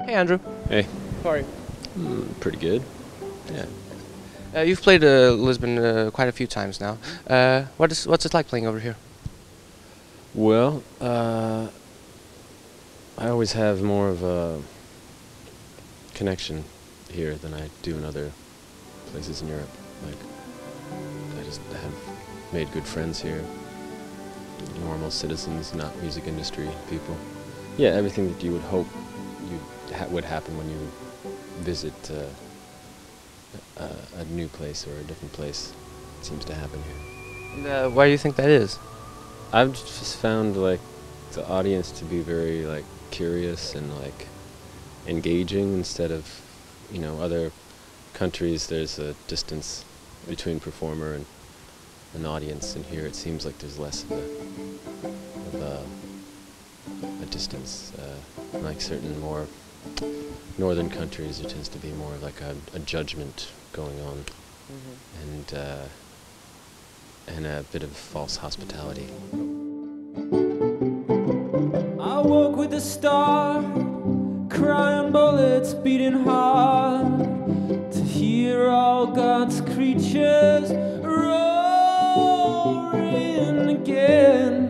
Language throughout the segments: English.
Hey Andrew, Hey. how are you? Pretty good. Yeah. You've played Lisbon quite a few times now. What's it like playing over here? Well, I always have more of a connection here than I do in other places in Europe. Like, I just have made good friends here. Normal citizens, not music industry people. Yeah, everything that you would hope would happen when you visit a new place or a different place seems to happen here. And, why do you think that is? I've just found like the audience to be very like curious and like engaging instead of, you know, other countries there's a distance between performer and an audience, and here it seems like there's less of a distance. Like certain more northern countries, there tends to be more like a judgment going on, and a bit of false hospitality. I walk with the stars, crying bullets beating hard, to hear all God's creatures roaring again.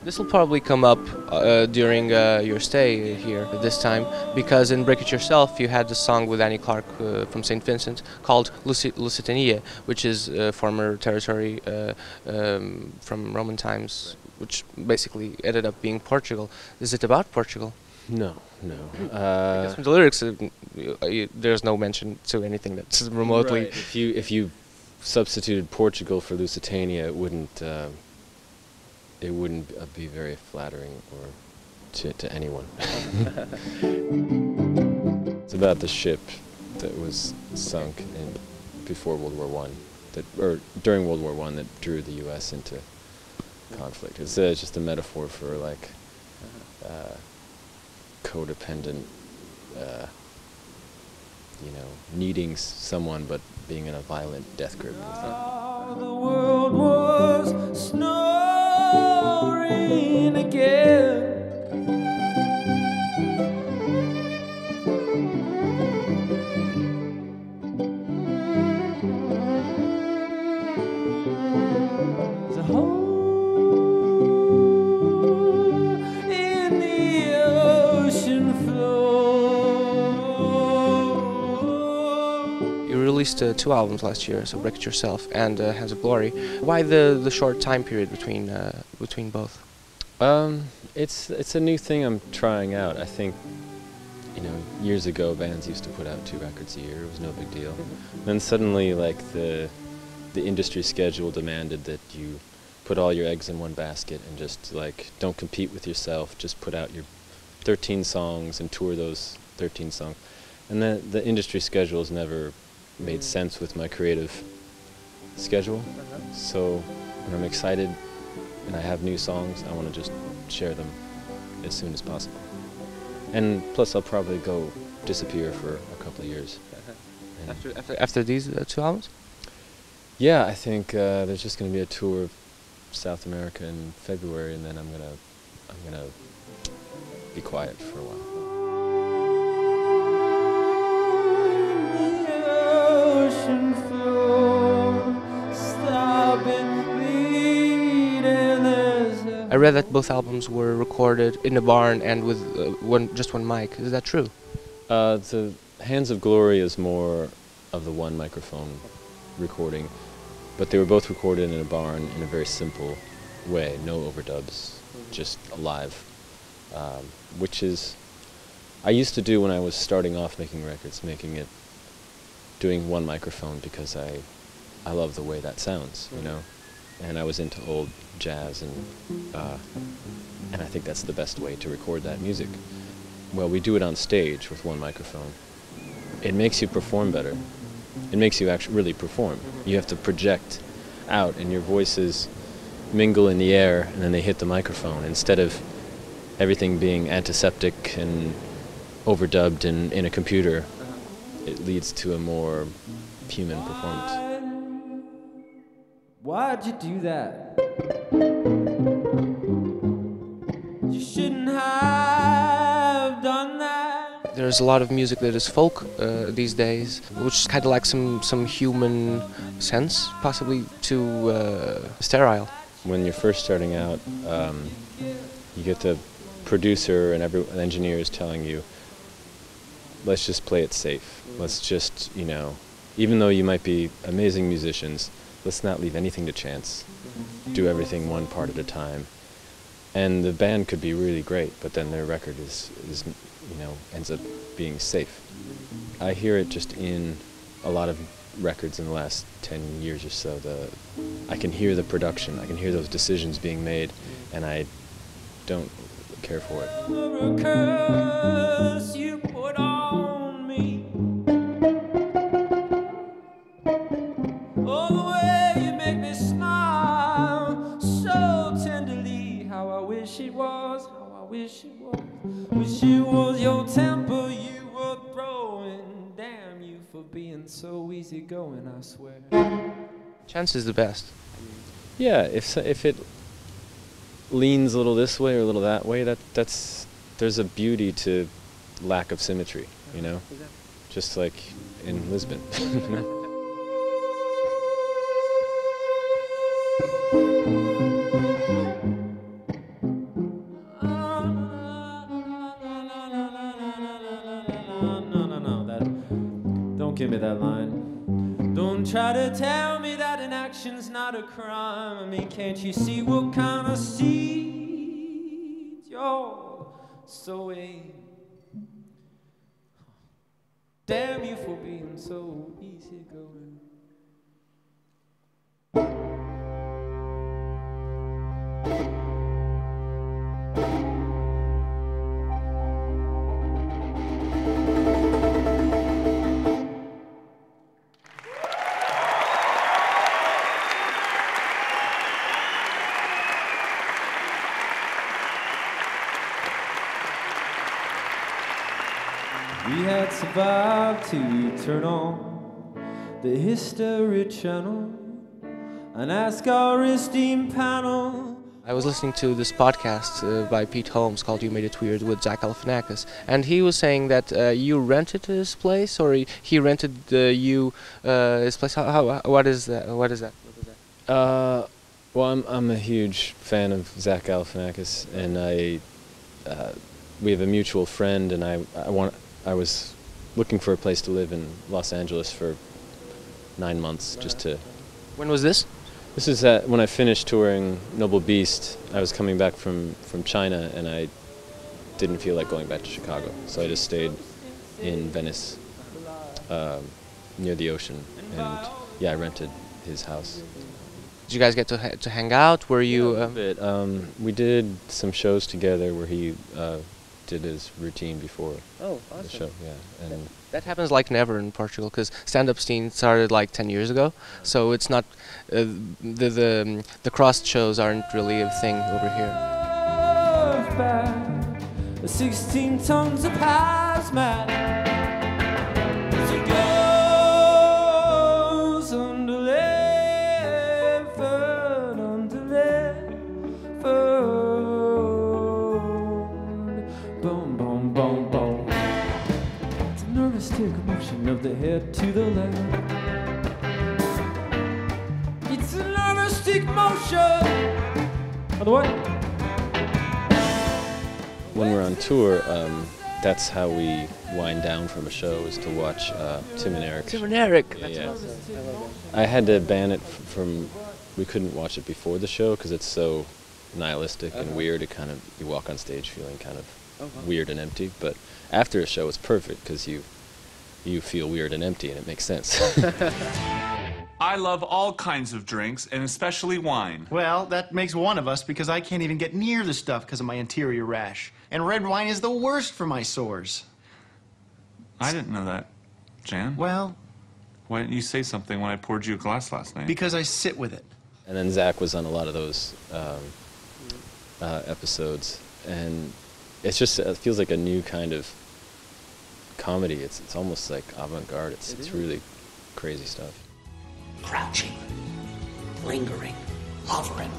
This will probably come up during your stay here this time, because in Break It Yourself you had the song with Annie Clark from St. Vincent called Lusitania, which is former territory from Roman times, which basically ended up being Portugal. Is it about Portugal? No. Because from the lyrics, there's no mention to anything that's remotely. Right. If you substituted Portugal for Lusitania, it wouldn't be very flattering or to anyone. It's about the ship that was sunk before World War I, or during World War I, that drew the U.S. into conflict. It's just a metaphor for like codependent, you know, needing someone but being in a violent death grip with them. The world was snoring again. There's a hole in the ocean floor. You released 2 albums last year, so Break It Yourself and Hands of Glory. Why the short time period between both? It's a new thing I'm trying out. I think, you know, years ago bands used to put out 2 records a year. It was no big deal. Then suddenly, like the industry schedule demanded that you put all your eggs in one basket and just like don't compete with yourself. Just put out your 13 songs and tour those 13 songs. And the industry schedule has never made sense with my creative schedule. So when I'm excited and I have new songs, I want to just share them as soon as possible. And plus I'll probably go disappear for a couple of years. After these 2 albums? Yeah, I think there's just going to be a tour of South America in February, and then I'm gonna be quiet for a while. I read that both albums were recorded in a barn and with just one mic. Is that true? The Hands of Glory is more of the one microphone recording, but they were both recorded in a barn in a very simple way, no overdubs, just live, which is I used to do when I was starting off making records, doing one microphone because I love the way that sounds, you know, and I was into old jazz, and I think that's the best way to record that music. Well, we do it on stage with one microphone. It makes you perform better. It makes you actually really perform. You have to project out, and your voices mingle in the air, and then they hit the microphone, instead of everything being antiseptic and overdubbed and in a computer. It leads to a more human performance. Why'd you do that? You shouldn't have done that. There's a lot of music that is folk these days, which kind of lacks some human sense, possibly too sterile. When you're first starting out, you get the producer and the engineers telling you, let's just play it safe. Let's just, you know, even though you might be amazing musicians, let's not leave anything to chance. Do everything one part at a time. And the band could be really great, but then their record is you know, ends up being safe. I hear it just in a lot of records in the last 10 years or so. I can hear the production, I can hear those decisions being made, and I don't care for it. The curse you put on me. Oh, the way you make me smile so tenderly. How I wish it was, how I wish it was. Wish it was your temper you were throwing. Damn you for being so easygoing, I swear. Chance is the best. Yeah, if it leans a little this way or a little that way, there's a beauty to lack of symmetry, you know? Just like in Lisbon. Don't give me that line. Don't try to tell me that inaction's not a crime. I mean, can't you see what kind of seed you're sowing? Damn you for being so easygoing. We had survived to turn on the History Channel and ask our esteemed panel. I was listening to this podcast by Pete Holmes called You Made It Weird with Zach Galifianakis, and he was saying that you rented his place, or he rented his place. What is that? What is that? Well, I'm a huge fan of Zach Galifianakis, and we have a mutual friend, and I was looking for a place to live in Los Angeles for 9 months, just to... When was this? This is when I finished touring Noble Beast. I was coming back from China, and I didn't feel like going back to Chicago, so I just stayed in Venice, near the ocean, and yeah, I rented his house. Did you guys get to hang out? Were you? Yeah, a bit. We did some shows together where he did his routine before the show. Yeah, and that happens like never in Portugal, because stand-up scene started like 10 years ago. So it's not the crossed shows aren't really a thing over here. 16 tons of hazmat. Motion of the head to the left. It's an artistic motion. Of the what? When we're on tour, that's how we wind down from a show, is to watch Tim and Eric. Tim and Eric. Yeah. I had to ban it from. We couldn't watch it before the show because it's so nihilistic and weird. It kind of, you walk on stage feeling kind of weird and empty. But after a show, it's perfect because you feel weird and empty, and it makes sense. I love all kinds of drinks, and especially wine. Well, that makes one of us, because I can't even get near the stuff because of my interior rash. And red wine is the worst for my sores. I didn't know that, Jan. Well... Why didn't you say something when I poured you a glass last night? Because I sit with it. And then Zach was on a lot of those episodes, and it feels like a new kind of comedy. It's almost like avant-garde. It's really crazy stuff. Crouching, lingering, hovering.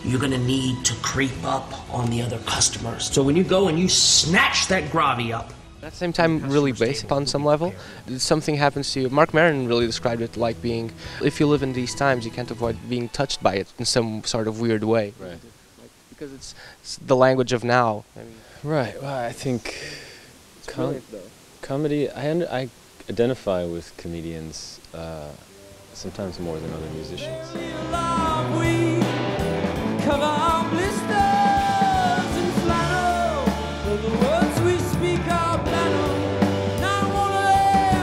You're gonna need to creep up on the other customers. So when you go and you snatch that gravy up, At the same time, really basic on some level. Something happens to you. Mark Maron really described it like being, if you live in these times, you can't avoid being touched by it in some sort of weird way. Right. Because it's the language of now. I mean, Right. Well, I think brilliant, though. comedy. I identify with comedians sometimes more than other musicians. We cover our blisters in flannel, though the words we speak are banal. Not one of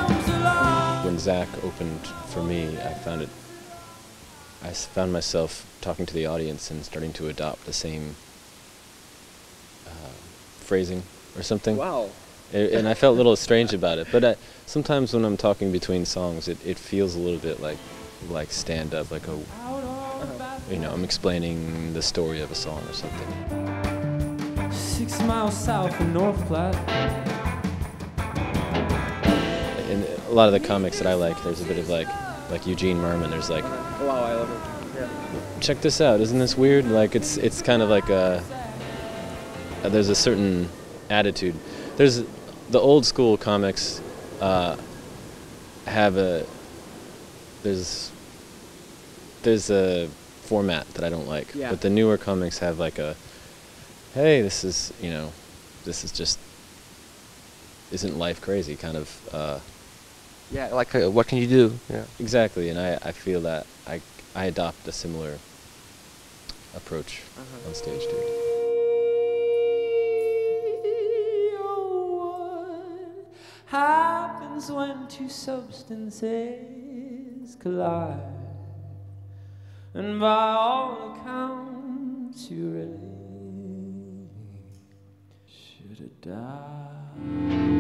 them's alive. When Zach opened for me, I found myself talking to the audience and starting to adopt the same phrasing or something. Wow. And I felt a little strange about it. But sometimes when I'm talking between songs, it feels a little bit like stand-up, like I'm explaining the story of a song or something. 6 miles south of North Platte. In a lot of the comics that I like, there's a bit of like Eugene Merman. There's like, Wow, I love it. Yeah. check this out, isn't this weird? Like it's kind of like there's a certain attitude. There's the old school comics have there's a format that I don't like. Yeah. But the newer comics have like hey, this is just isn't life crazy kind of. Yeah, like what can you do? Yeah. Exactly, and I feel that I adopt a similar approach on stage too. What happens when two substances collide? And by all accounts, you really should have died.